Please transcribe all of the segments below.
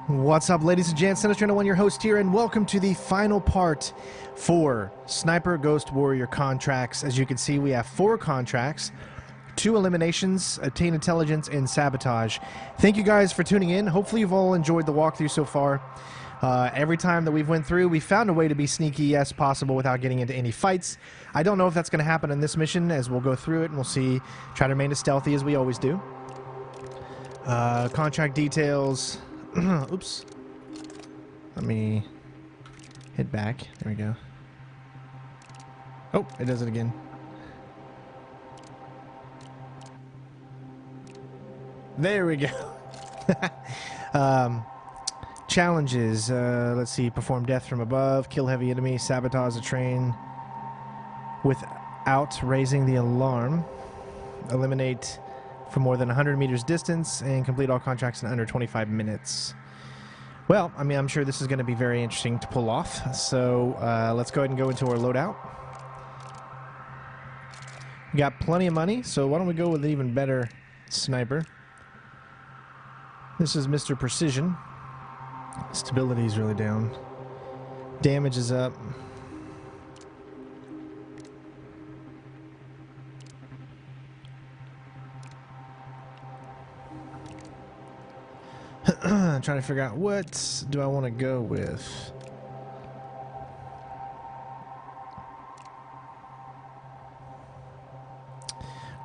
What's up, ladies and gents? Sinister1, your host here, and welcome to the final part for Sniper Ghost Warrior contracts. As you can see, we have 4 contracts, 2 eliminations, obtain intelligence, and sabotage. Thank you guys for tuning in. Hopefully you've all enjoyed the walkthrough so far. Every time that we've went through, we found a way to be sneaky as possible without getting into any fights. I don't know if that's going to happen in this mission, as we'll go through it and we'll see. Try to remain as stealthy as we always do. Contract details. Oops. Let me hit back. There we go. Oh, it does it again. There we go. Challenges. Let's see. Perform death from above. Kill heavy enemy. Sabotage a train without raising the alarm. Eliminate from more than 100 meters distance, and complete all contracts in under 25 minutes. Well, I mean, I'm sure this is going to be very interesting to pull off. So let's go ahead and go into our loadout. We got plenty of money, so why don't we go with an even better sniper. This is Mr. Precision. Stability is really down. Damage is up. I'm trying to figure out what do I want to go with.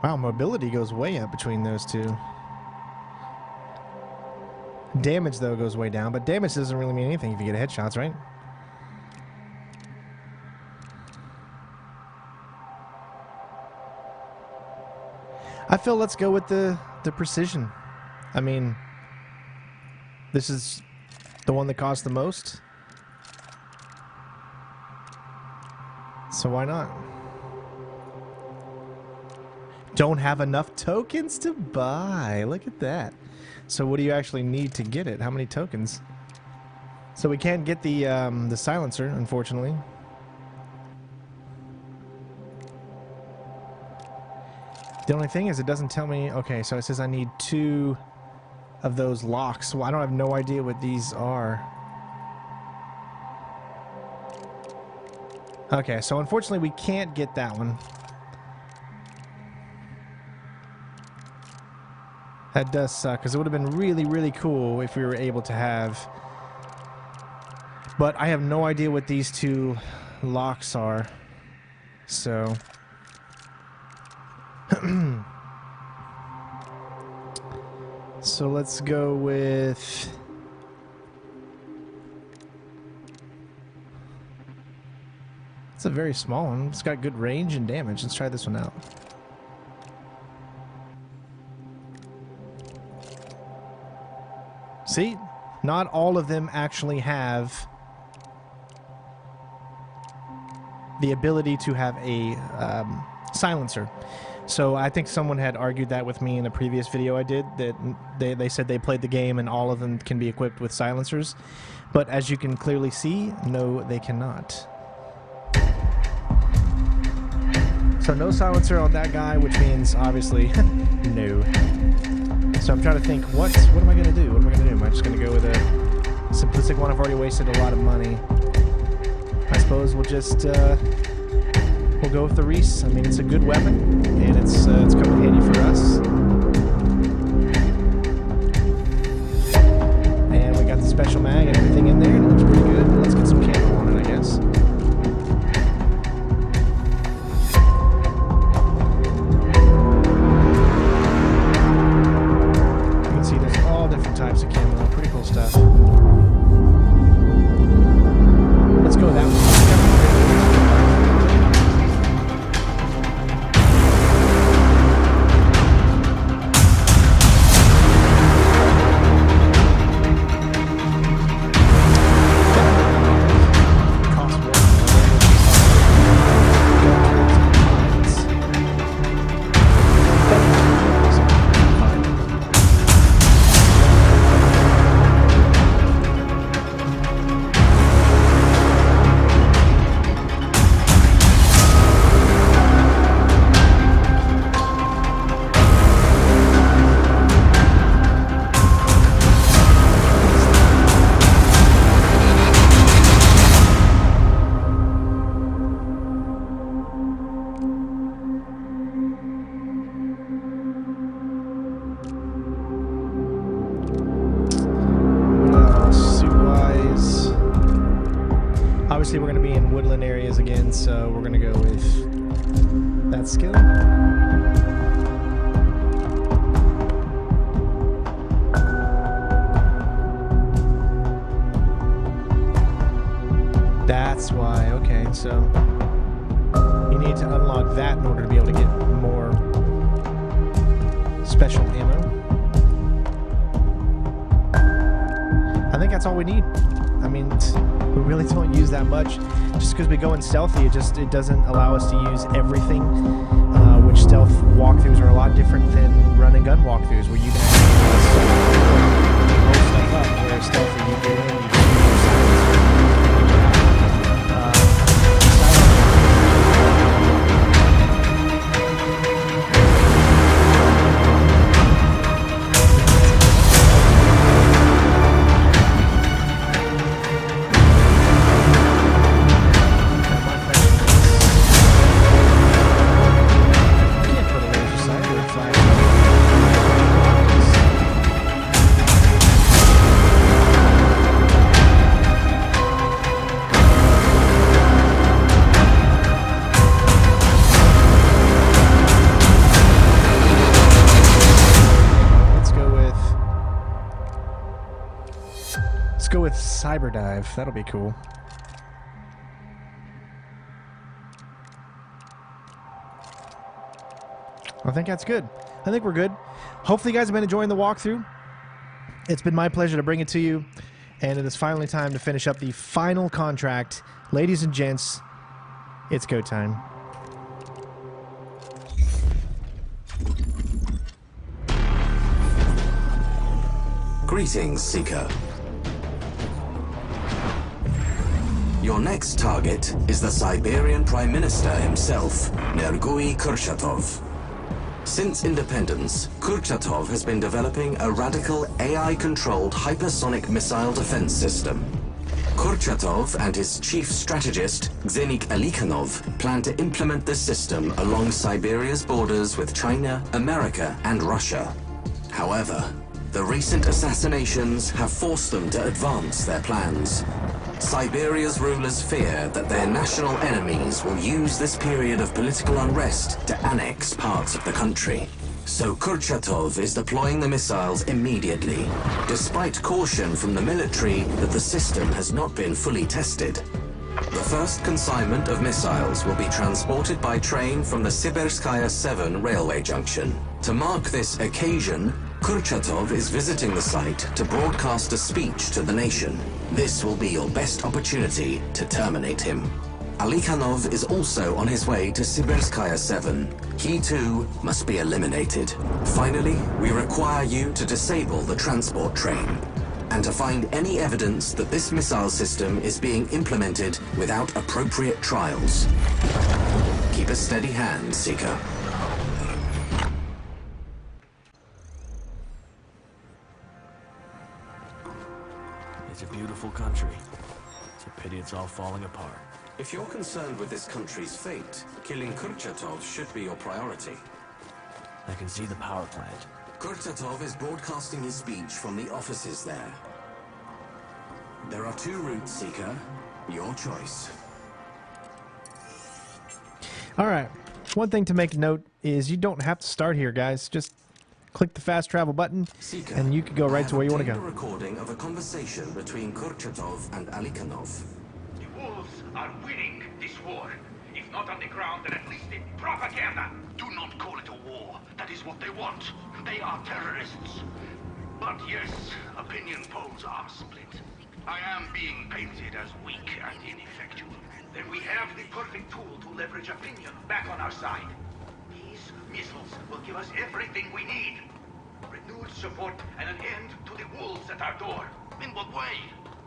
Wow, mobility goes way up between those two. Damage, though, goes way down, but damage doesn't really mean anything if you get headshots, right? I feel let's go with the precision. I mean, this is the one that costs the most, so why not? Don't have enough tokens to buy. Look at that. So what do you actually need to get it? How many tokens? So we can't get the silencer, unfortunately. The only thing is it doesn't tell me. Okay, so it says I need 2 of those locks. Well, I don't have no idea what these are. Okay, so unfortunately we can't get that one. That does suck, because it would have been really, really cool if we were able to have. But I have no idea what these 2 locks are. So so let's go with it's a very small one. It's got good range and damage. Let's try this one out. See, not all of them actually have the ability to have a silencer. So I think someone had argued that with me in a previous video I did, that they said they played the game and all of them can be equipped with silencers. But as you can clearly see, no, they cannot. So no silencer on that guy, which means obviously no. So I'm trying to think, what am I going to do? What am I going to do? Am I just going to go with a simplistic one? I've already wasted a lot of money. I suppose we'll just we'll go with the Reese. I mean, it's a good weapon, and it's come in handy for us. And we got the special mag and everything in there. It looks pretty good. Let's get some camo on it, I guess. You can see there's all different types of camo. Pretty cool stuff. Let's go with that one. obviously we're going to be in woodland areas again, so we're going to go with that skill. That's why, okay, so you need to unlock that in order to be able to get more special ammo. I think that's all we need. I mean, we really don't use that much. Just because we go in stealthy, it doesn't allow us to use everything, which stealth walkthroughs are a lot different than run and gun walkthroughs, where you can blow stuff up, where stealthy you get in, you just go with cyber dive. That'll be cool. I think that's good. I think we're good. Hopefully you guys have been enjoying the walkthrough. It's been my pleasure to bring it to you, and it is finally time to finish up the final contract. Ladies and gents, it's go time. Greetings, Seeker. Your next target is the Siberian Prime Minister himself, Nergui Kurchatov. Since independence, Kurchatov has been developing a radical AI-controlled hypersonic missile defense system. Kurchatov and his chief strategist, Xenik Alikhanov, plan to implement this system along Siberia's borders with China, America, and Russia. However, the recent assassinations have forced them to advance their plans. Siberia's rulers fear that their national enemies will use this period of political unrest to annex parts of the country. So Kurchatov is deploying the missiles immediately, despite caution from the military that the system has not been fully tested. The first consignment of missiles will be transported by train from the Sibirskaya 7 railway junction. To mark this occasion, Kurchatov is visiting the site to broadcast a speech to the nation. This will be your best opportunity to terminate him. Alikhanov is also on his way to Sibirskaya 7. He too must be eliminated. Finally, we require you to disable the transport train and to find any evidence that this missile system is being implemented without appropriate trials. Keep a steady hand, Seeker. It's a beautiful country. It's a pity it's all falling apart. If you're concerned with this country's fate, killing Kurchatov should be your priority. I can see the power plant. Kurchatov is broadcasting his speech from the offices there. There are two routes, Seeker. Your choice. Alright, one thing to make note is you don't have to start here, guys. Just click the fast travel button, Seeker, and you can go right to where you want to go. I have obtained a recording of a conversation between Kurchatov and Alikhanov. The wolves are winning this war. If not on the ground, then at least in propaganda. Do not call it a war. That is what they want. They are terrorists. But yes, opinion polls are split. I am being painted as weak and ineffectual. Then we have the perfect tool to leverage opinion back on our side. These missiles will give us everything we need. Renewed support and an end to the wolves at our door. In what way?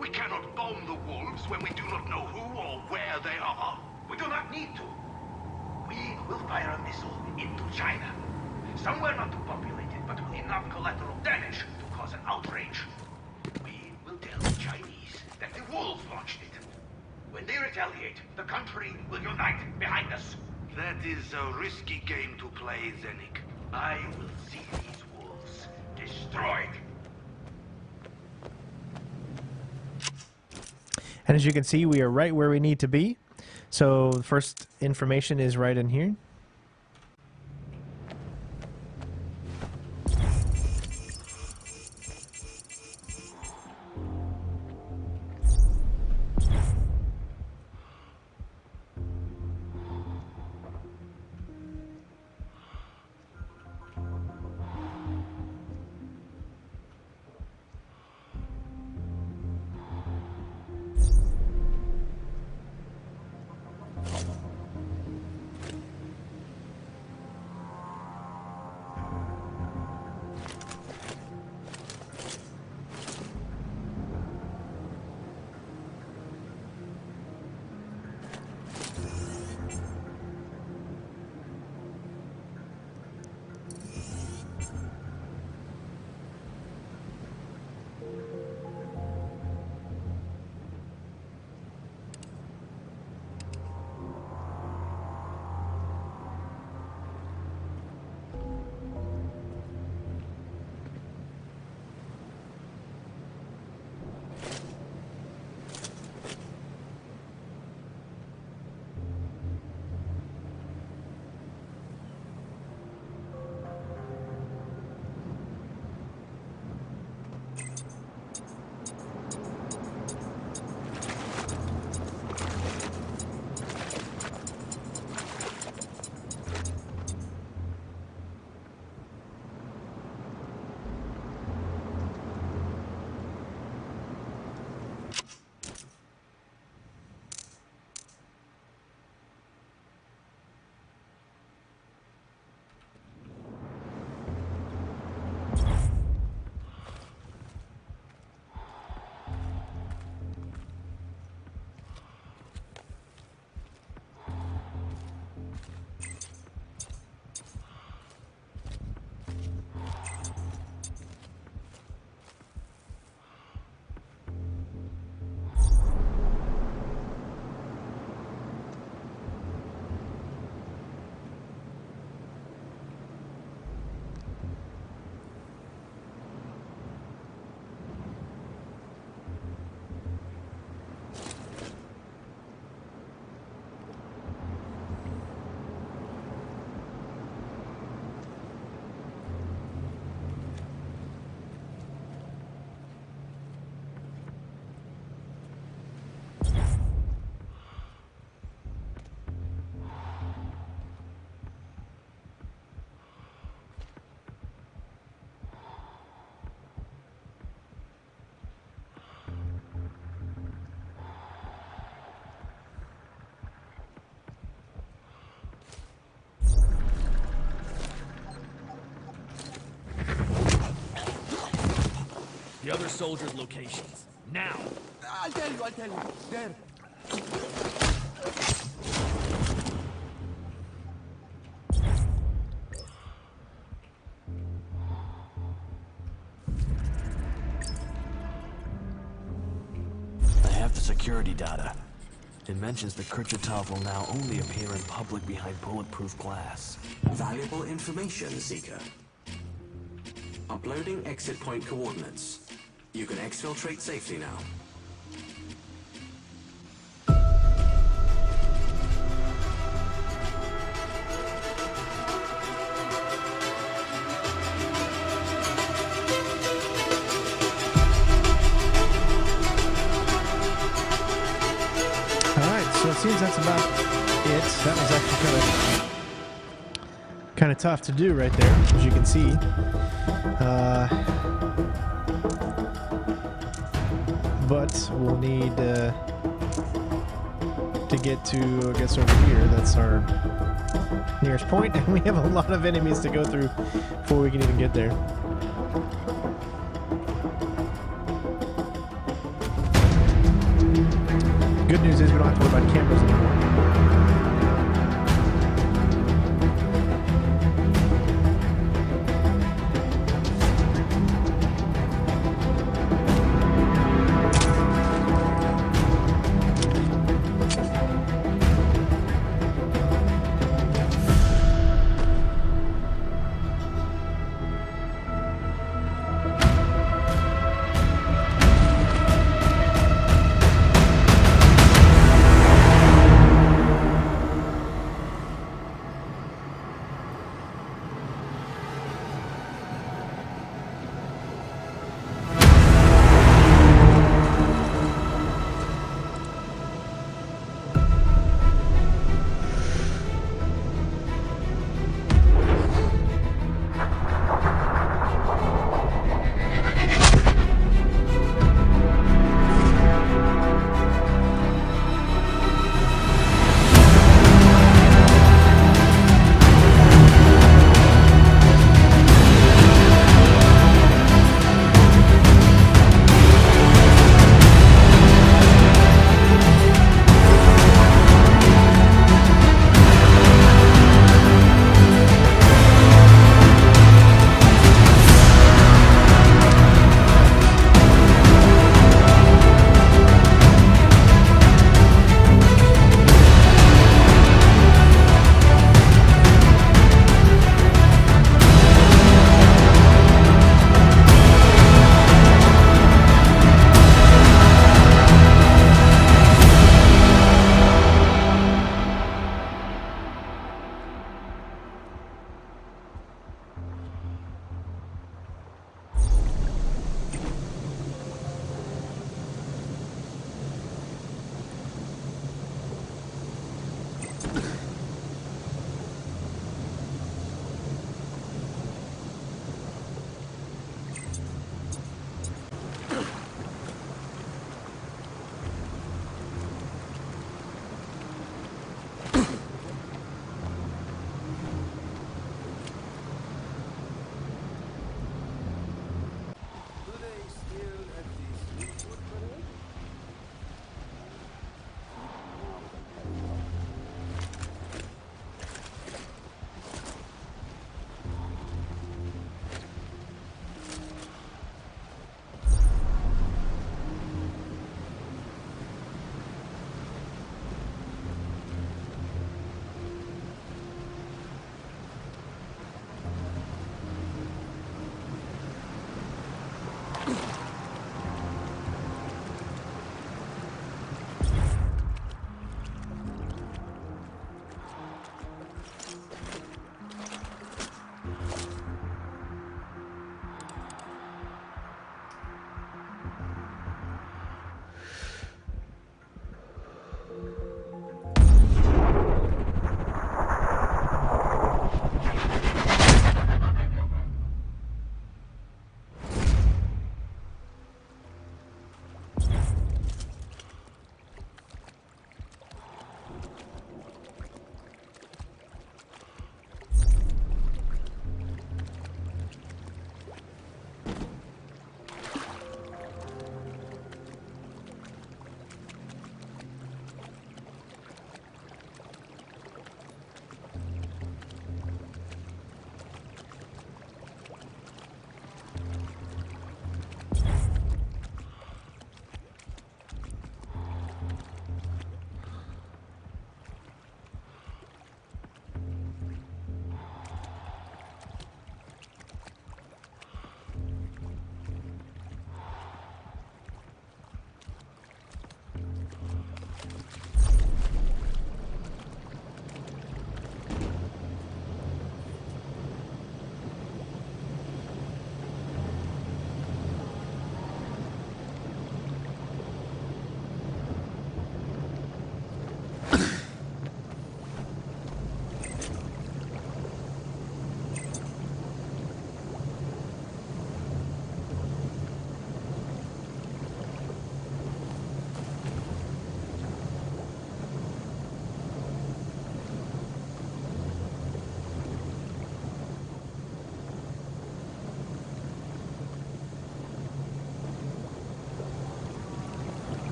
We cannot bomb the wolves when we do not know who or where they are. We do not need to. We will fire a missile into China. Somewhere not too populated, but with enough collateral damage to cause an outrage. We will tell the Chinese that the wolves launched it. When they retaliate, the country will unite behind us. That is a risky game to play, Xenik. I will see these wolves destroyed. And as you can see, we are right where we need to be. So the first information is right in here. The other soldiers' locations. Now! I'll tell you. There. I have the security data. It mentions that Kurchatov will now only appear in public behind bulletproof glass. Valuable information, Seeker. Uploading exit point coordinates. You can exfiltrate safely now. Alright, so it seems that's about it. That was actually kind of tough to do right there, as you can see. But we'll need to get to, I guess, over here. That's our nearest point, and we have a lot of enemies to go through before we can even get there. Good news is we don't have to worry about cameras anymore.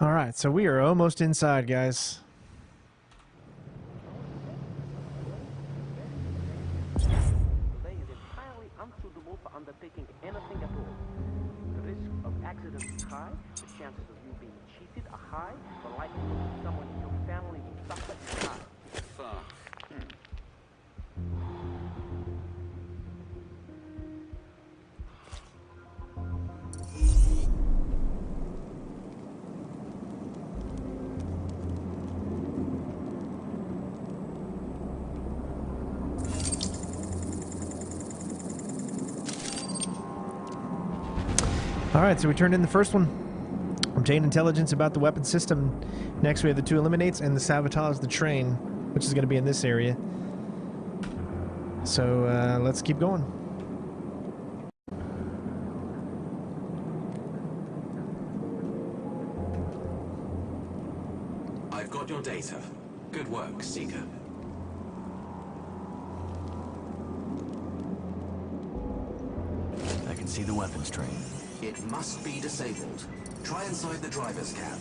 All right, so we are almost inside, guys. Delay is entirely unsuitable for undertaking anything at all. The risk of accident is high, the chances of you being cheated are high, the likelihood that someone in your family will suffer is high. All right, so we turned in the first one. Obtain intelligence about the weapon system. Next, we have the 2 eliminates and the sabotage the train, which is going to be in this area. So let's keep going. I've got your data. Good work, Seeker. I can see the weapons train. It must be disabled. Try inside the driver's cab.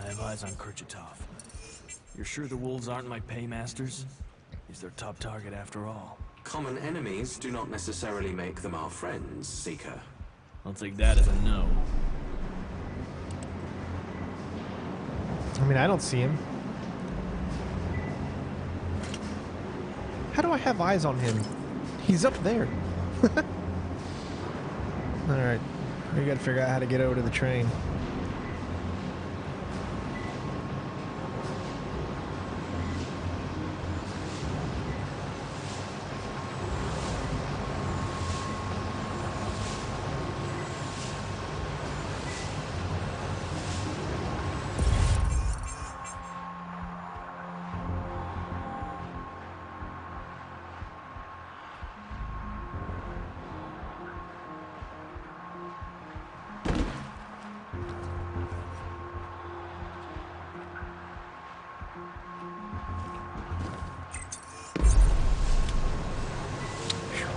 I have eyes on Kurchatov. You're sure the wolves aren't my paymasters? He's their top target after all. Common enemies do not necessarily make them our friends, Seeker. I'll take that as a no. I mean, I don't see him. How do I have eyes on him? He's up there. Alright. We gotta figure out how to get over to the train.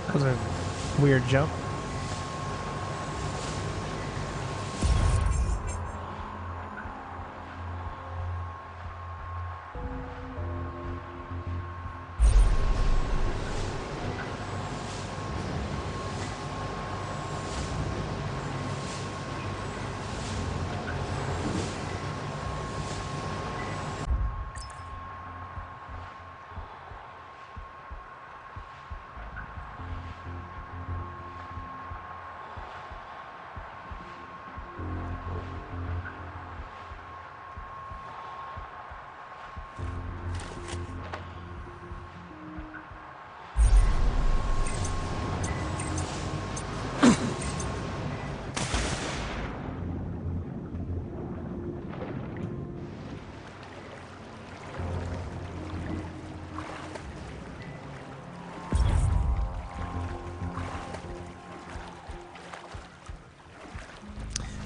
That was a weird jump.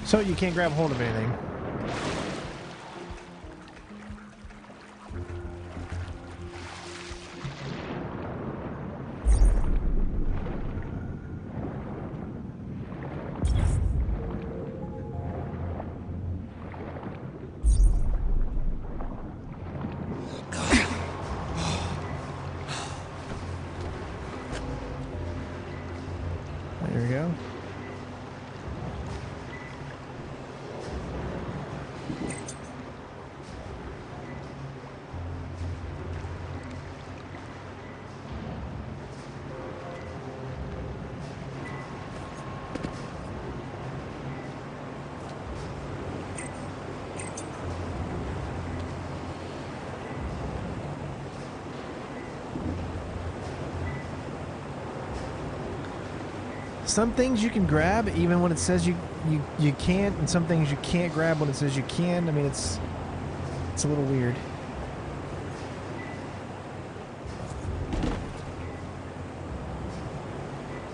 So you can't grab hold of anything. There we go. Some things you can grab even when it says you can't, and some things you can't grab when it says you can. I mean, it's a little weird.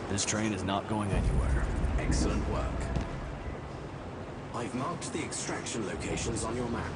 This train is not going anywhere. Excellent work. I've marked the extraction locations on your map.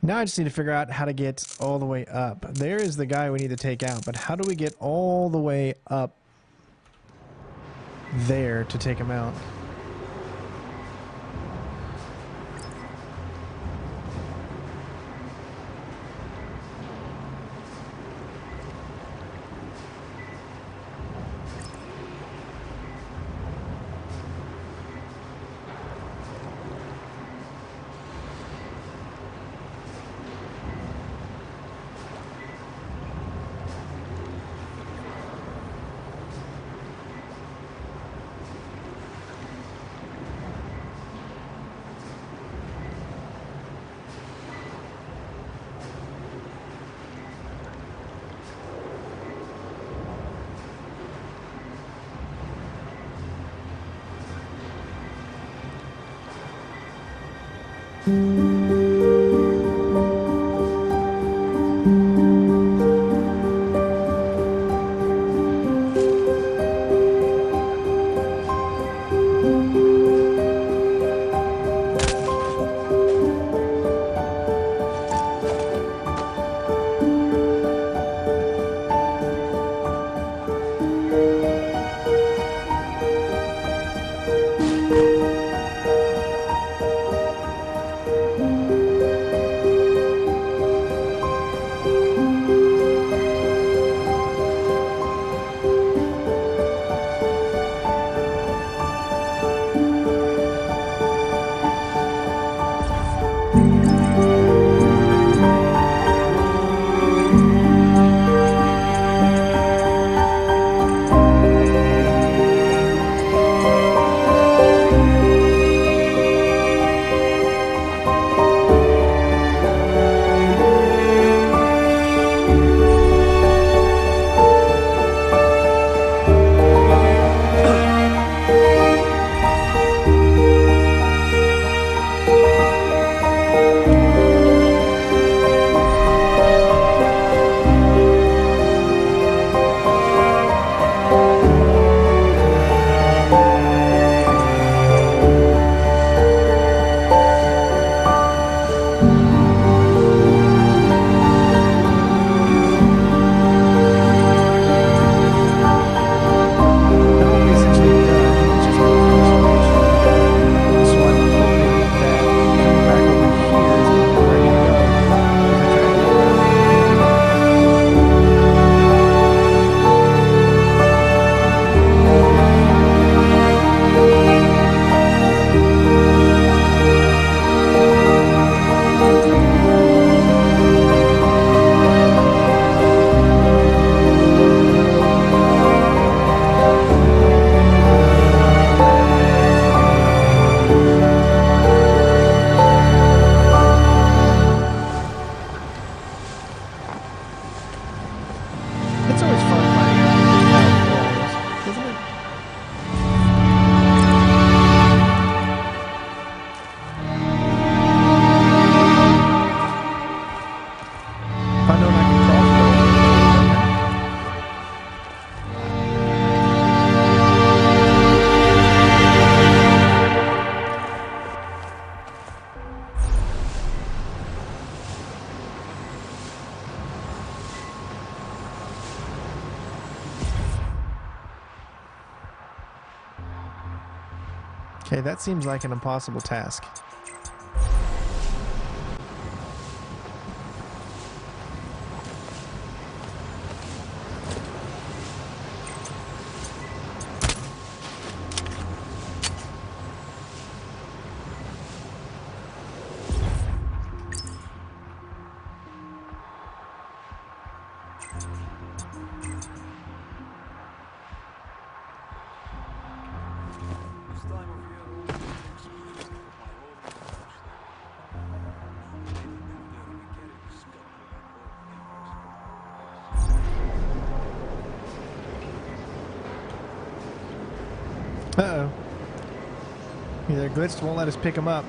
Now I just need to figure out how to get all the way up. There is the guy we need to take out, but how do we get all the way up there to take him out? Okay, that seems like an impossible task. Uh-oh. Either glitched won't let us pick him up.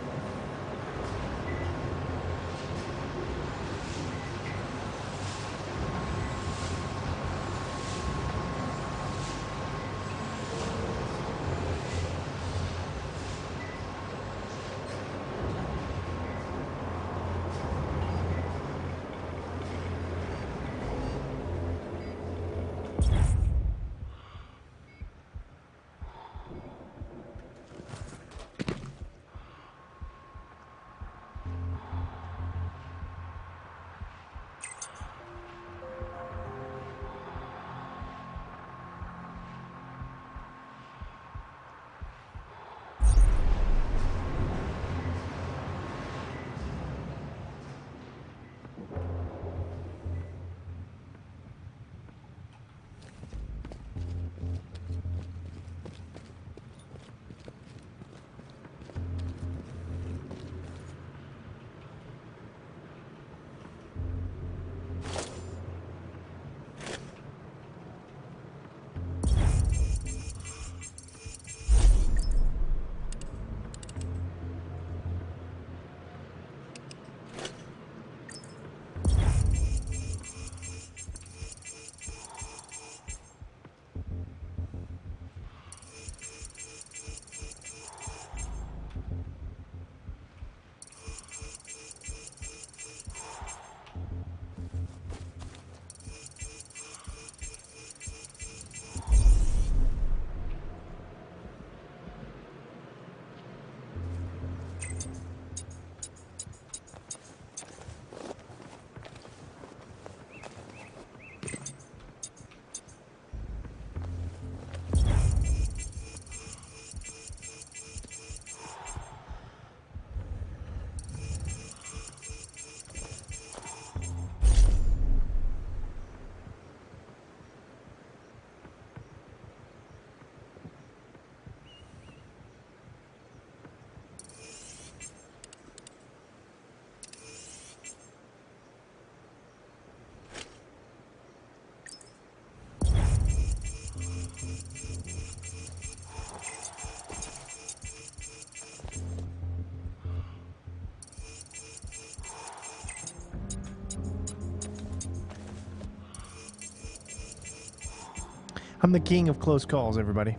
I'm the king of close calls, everybody.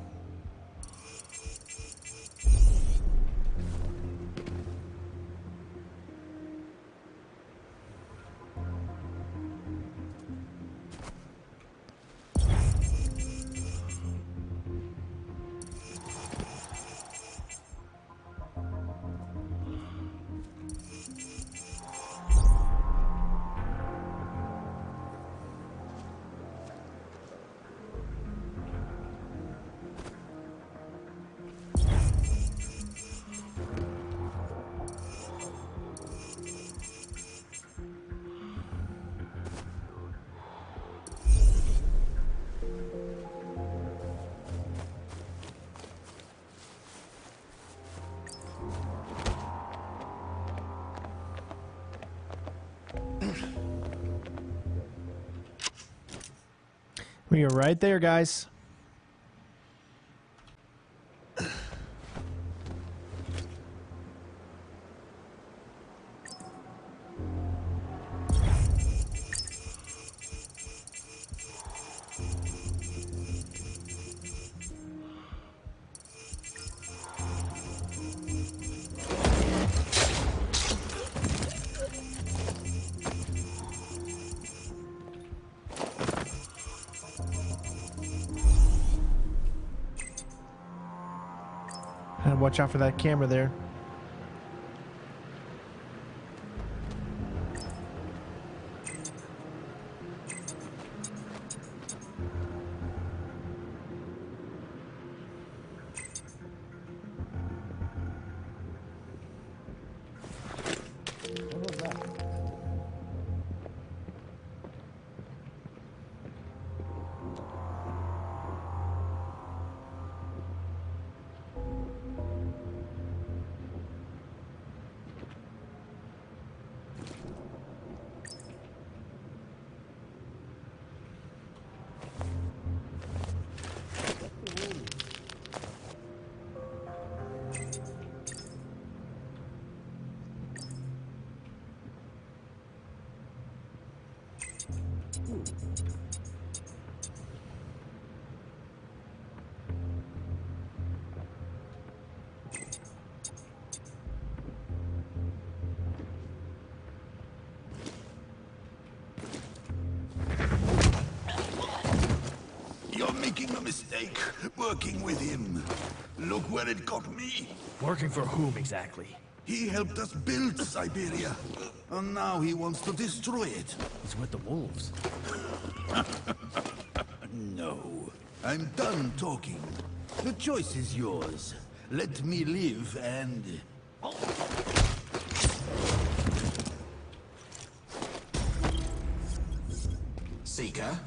We are right there, guys. And watch out for that camera there. What was that? You're making a mistake working with him. Look where it got me. Working for whom exactly? He helped us build Siberia. And now he wants to destroy it. He's with the wolves. No. I'm done talking. The choice is yours. Let me live and... Seeker?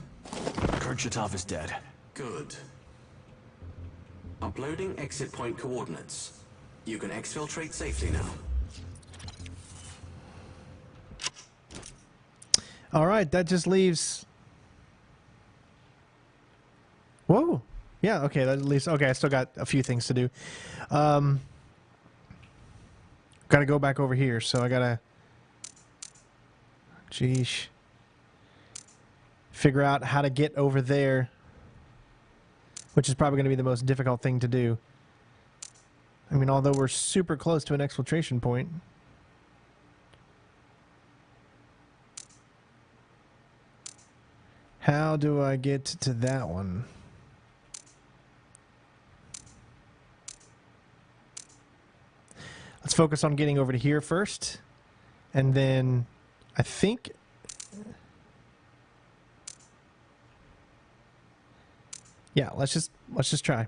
Kurchatov is dead. Good. Uploading exit point coordinates. You can exfiltrate safely now. All right, that just leaves... Whoa. Yeah, okay, that leaves... Okay, I still got a few things to do. Gotta go back over here, so I gotta... Jeesh. Figure out how to get over there, which is probably going to be the most difficult thing to do. I mean, although we're super close to an exfiltration point. How do I get to that one? Let's focus on getting over to here first. And then I think... Yeah, let's just try.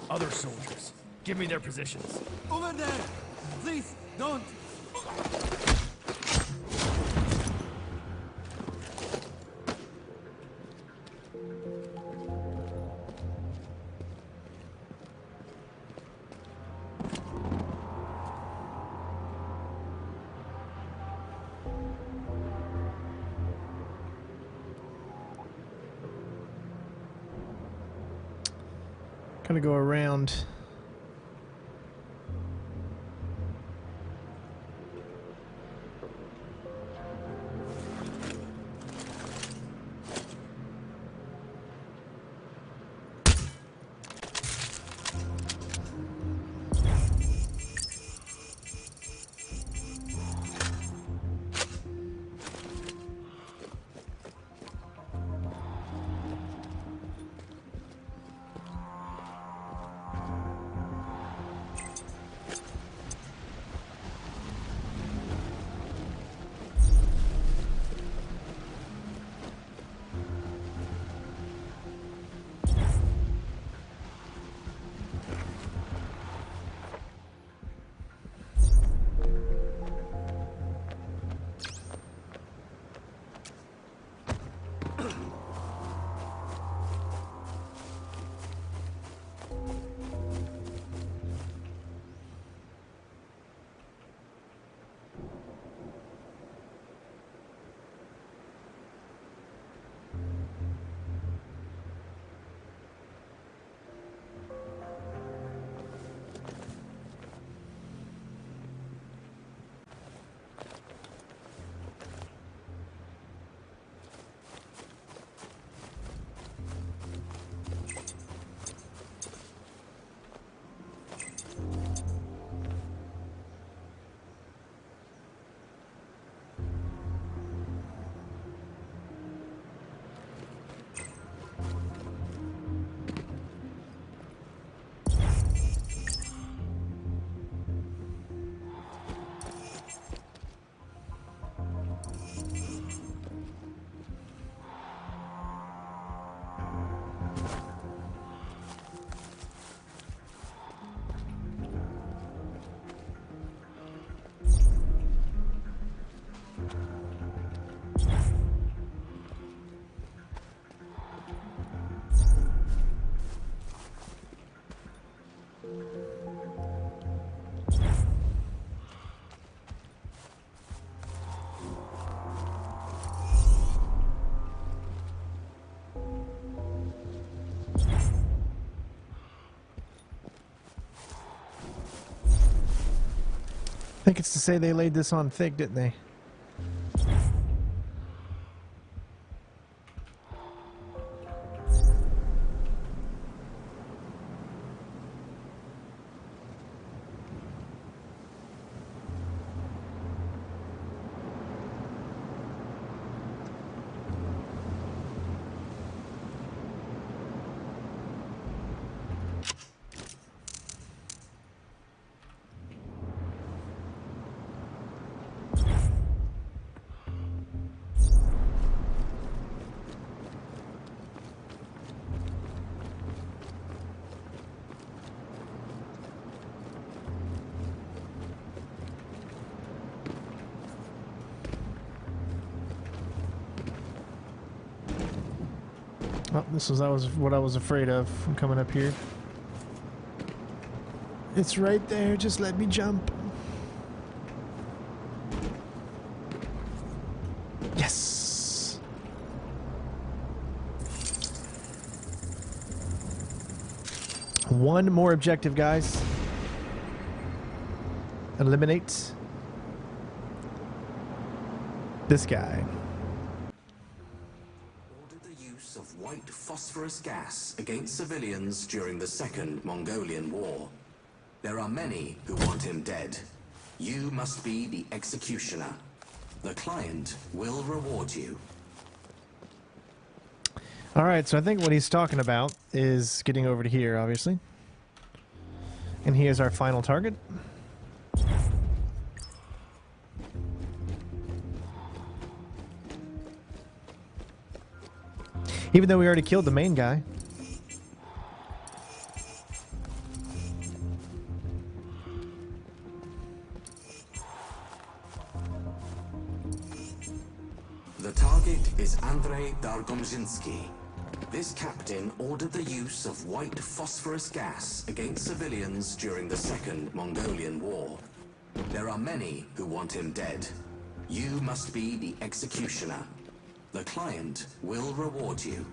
Other soldiers. Give me their positions. Over there! Please, don't! Gonna go around. think it's to say they laid this on thick, didn't they? Oh, this was what I was afraid of from coming up here. It's right there, just let me jump. Yes! One more objective, guys. Eliminate this guy. Of white phosphorus gas against civilians during the Second Mongolian War. There are many who want him dead. You must be the executioner. The client will reward you. Alright, so I think what he's talking about is getting over to here, obviously. And he is our final target. Even though we already killed the main guy. The target is Andrei Dargomzhinsky. This captain ordered the use of white phosphorus gas against civilians during the Second Mongolian War. There are many who want him dead. You must be the executioner. The client will reward you.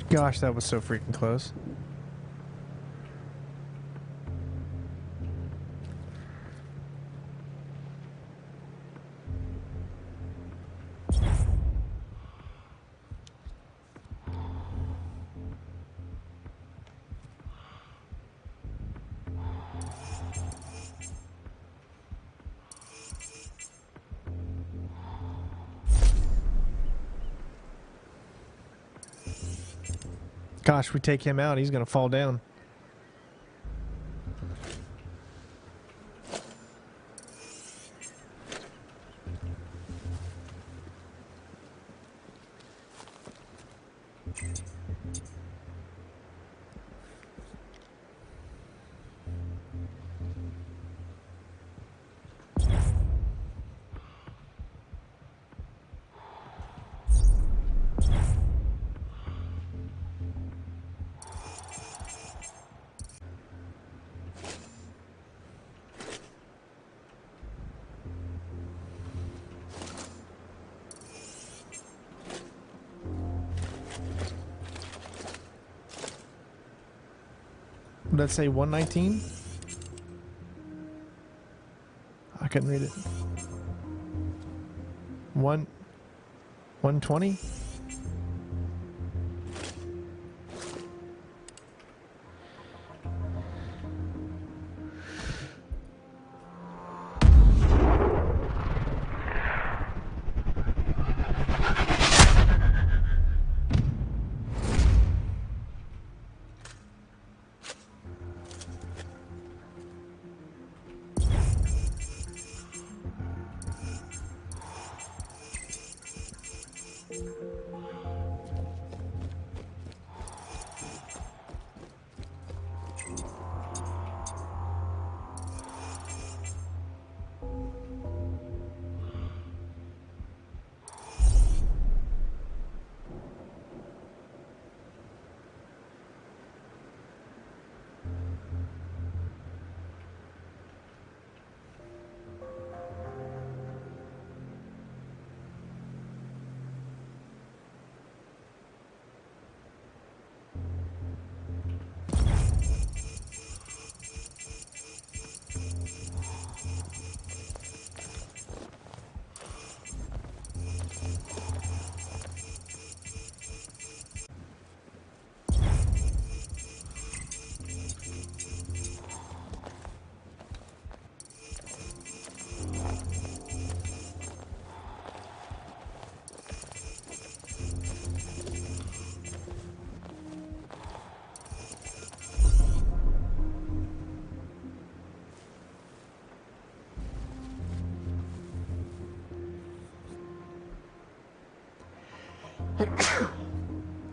Gosh, that was so freaking close. Gosh, we take him out, he's gonna fall down. Would that say 119? I couldn't read it. 120?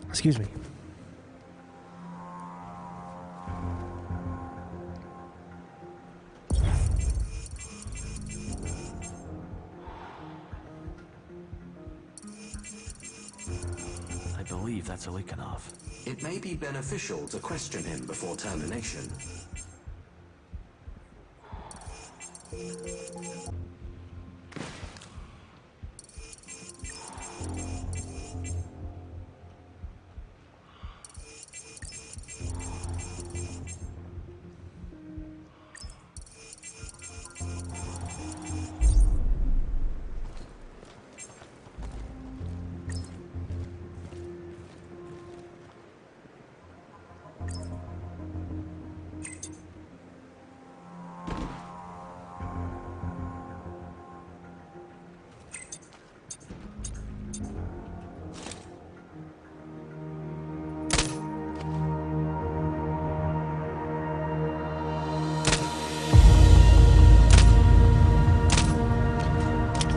Excuse me. I believe that's Alikanov. It may be beneficial to question him before termination.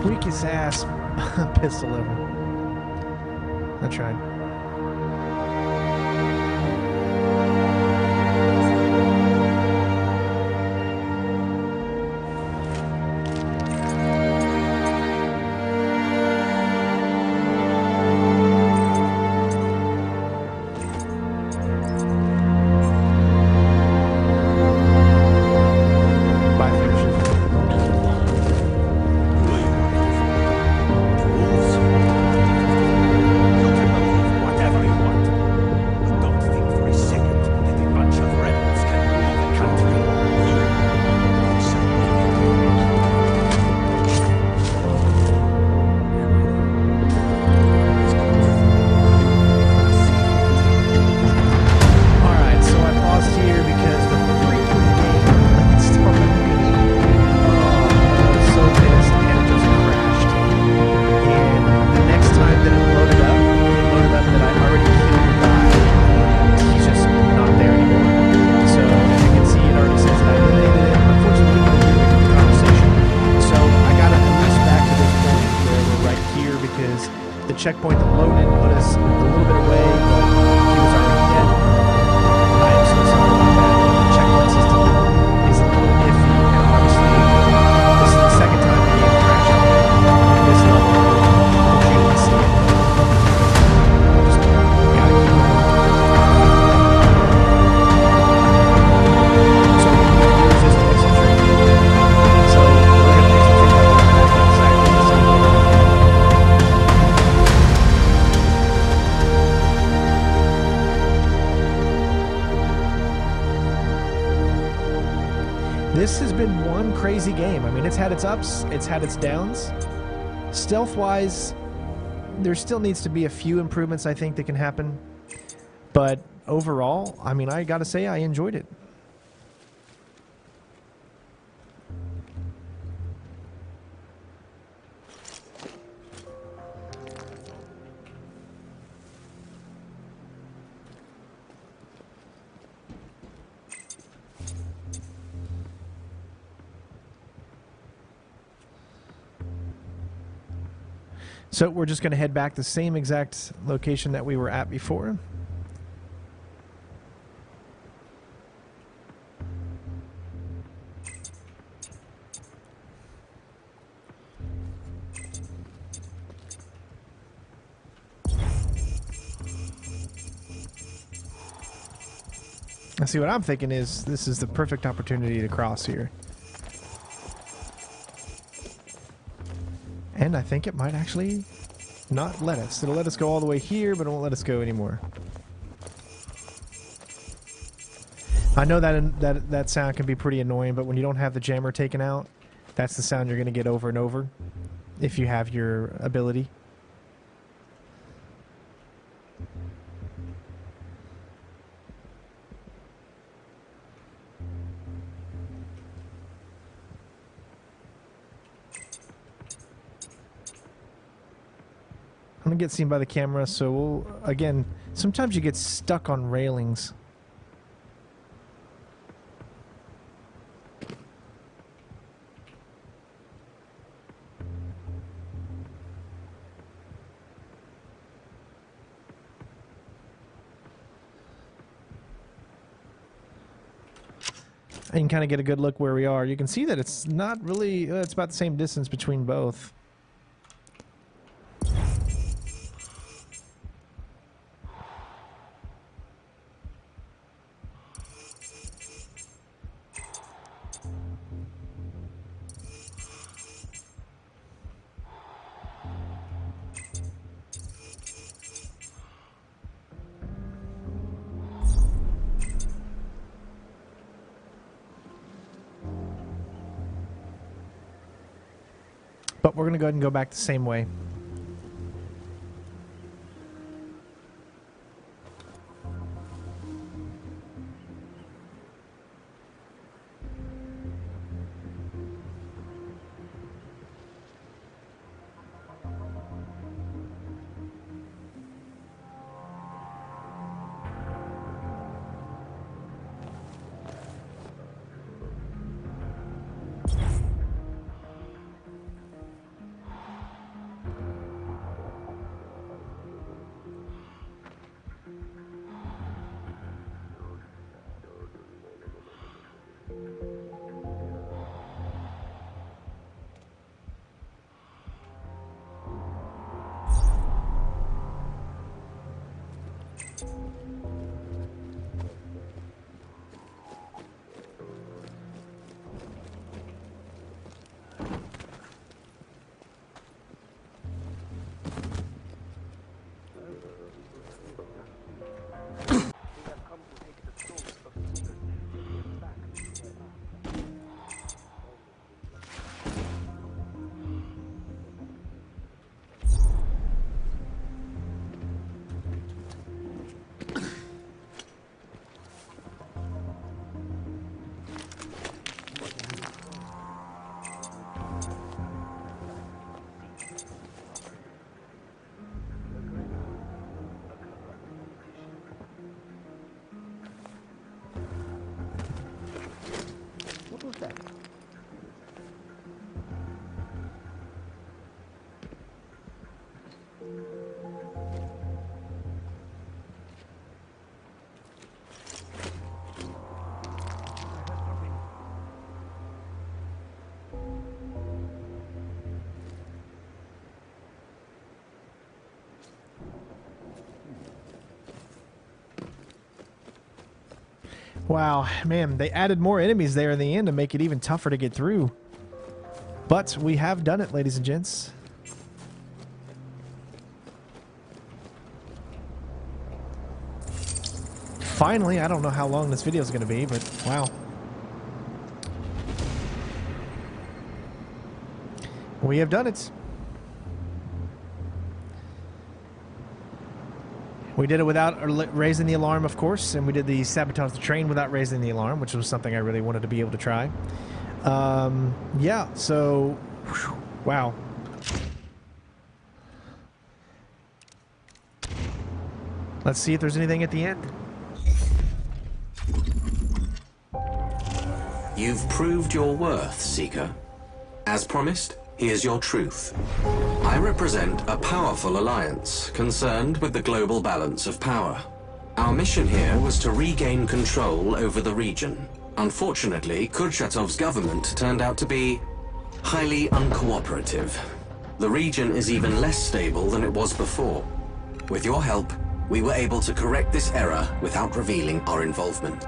Weakest ass pistol ever. I tried. Bye, Fisher. Whatever you want. But don't think for a second that a bunch of rebels can rule the country. Alright, so I paused here because the freaking game started being so pissed and it just crashed. And the next time that it loaded up that I already killed the guy and he's just not there anymore. So as you can see, it already says that I eliminated it. Unfortunately, we didn't do the conversation. So I got at least back to this point where we're right here because the checkpoint that loaded put us a little bit away, but he was already dead. I am so sorry about that. The checkpoint system is a little iffy, and obviously this is the second time the game crashed on this level. Hopefully you can see it. Just gotta keep it on. So what we're gonna do is just make some training. So we're gonna make some training exactly the same way. This has been one crazy game. I mean, it's had its ups, it's had its downs. Stealth-wise, there still needs to be a few improvements, I think, that can happen. But overall, I mean, I gotta say I enjoyed it. So we're just going to head back the same exact location that we were at before. I see what I'm thinking is this is the perfect opportunity to cross here. And I think it might actually not let us. It'll let us go all the way here, but it won't let us go anymore. I know that sound can be pretty annoying, but when you don't have the jammer taken out, that's the sound you're going to get over and over if you have your ability. I'm gonna get seen by the camera, so we'll, again, sometimes you get stuck on railings. And you can kind of get a good look where we are. You can see that it's not really, it's about the same distance between both. But we're going to go ahead and go back the same way. Wow, man, they added more enemies there in the end to make it even tougher to get through. But we have done it, ladies and gents. Finally, I don't know how long this video is going to be, but wow. We have done it. We did it without raising the alarm, of course, and we did the sabotage the train without raising the alarm, which was something I really wanted to be able to try. Yeah, so, whew, wow. Let's see if there's anything at the end. You've proved your worth, Seeker. As promised, here's your truth. I represent a powerful alliance concerned with the global balance of power. Our mission here was to regain control over the region. Unfortunately, Kurchatov's government turned out to be highly uncooperative. The region is even less stable than it was before. With your help, we were able to correct this error without revealing our involvement.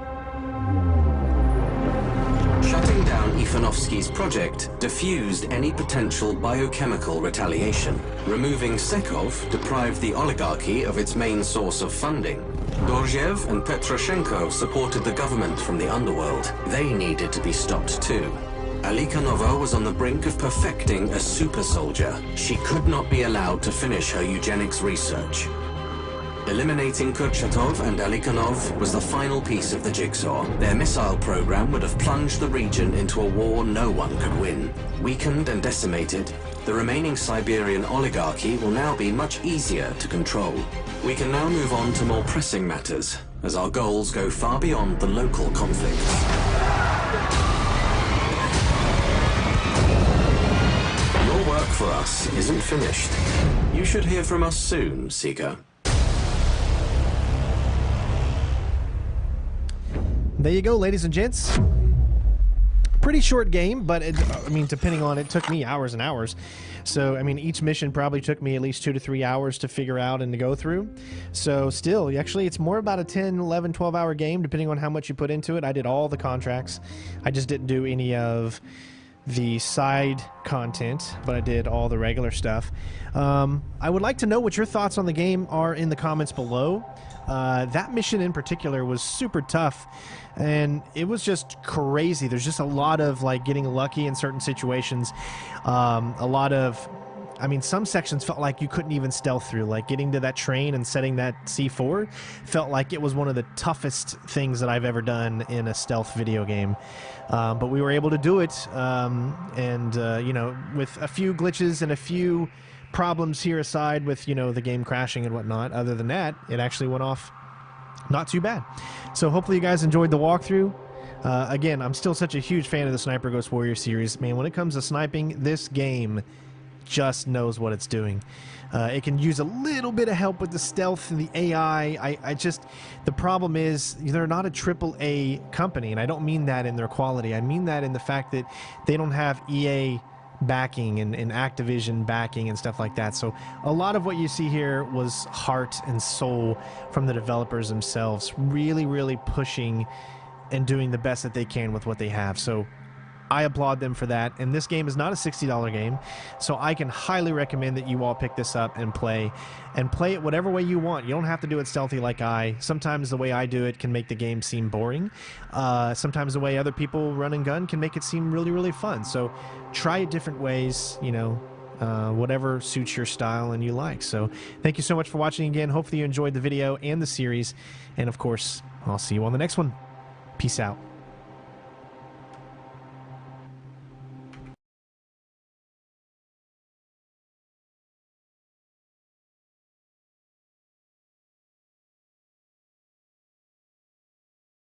Shutting down Ivanovsky's project diffused any potential biochemical retaliation. Removing Sekov deprived the oligarchy of its main source of funding. Dorjev and Petroshenko supported the government from the underworld. They needed to be stopped too. Alikanova was on the brink of perfecting a super soldier. She could not be allowed to finish her eugenics research. Eliminating Kurchatov and Alikanov was the final piece of the jigsaw. Their missile program would have plunged the region into a war no one could win. Weakened and decimated, the remaining Siberian oligarchy will now be much easier to control. We can now move on to more pressing matters, as our goals go far beyond the local conflicts. Your work for us isn't finished. You should hear from us soon, Seeker. There you go, ladies and gents. Pretty short game, but I mean, depending on it, took me hours and hours. So, I mean, each mission probably took me at least 2 to 3 hours to figure out and to go through. So, still, actually, it's more about a 10, 11, 12-hour game, depending on how much you put into it. I did all the contracts. I just didn't do any of the side content, but I did all the regular stuff. I would like to know what your thoughts on the game are in the comments below. That mission in particular was super tough, and it was just crazy. There's just a lot of like getting lucky in certain situations. A lot of, I mean, some sections felt like you couldn't even stealth through. Like getting to that train and setting that C4 felt like it was one of the toughest things that I've ever done in a stealth video game. But we were able to do it, you know, with a few glitches and a few problems here aside with, you know, the game crashing and whatnot. Other than that, it actually went off not too bad. So hopefully you guys enjoyed the walkthrough. Again, I'm still such a huge fan of the Sniper Ghost Warrior series. Man, when it comes to sniping, this game just knows what it's doing. It can use a little bit of help with the stealth and the AI. The problem is they're not a AAA company, and I don't mean that in their quality. I mean that in the fact that they don't have EA backing and Activision backing and stuff like that. So a lot of what you see here was heart and soul from the developers themselves, really, really pushing and doing the best that they can with what they have. So I applaud them for that. And this game is not a $60 game, so I can highly recommend that you all pick this up and play it whatever way you want. You don't have to do it stealthy like I. Sometimes the way I do it can make the game seem boring. Sometimes the way other people run and gun can make it seem really, really fun. So try it different ways, you know, whatever suits your style and you like. So thank you so much for watching again. Hopefully you enjoyed the video and the series. And of course, I'll see you on the next one. Peace out.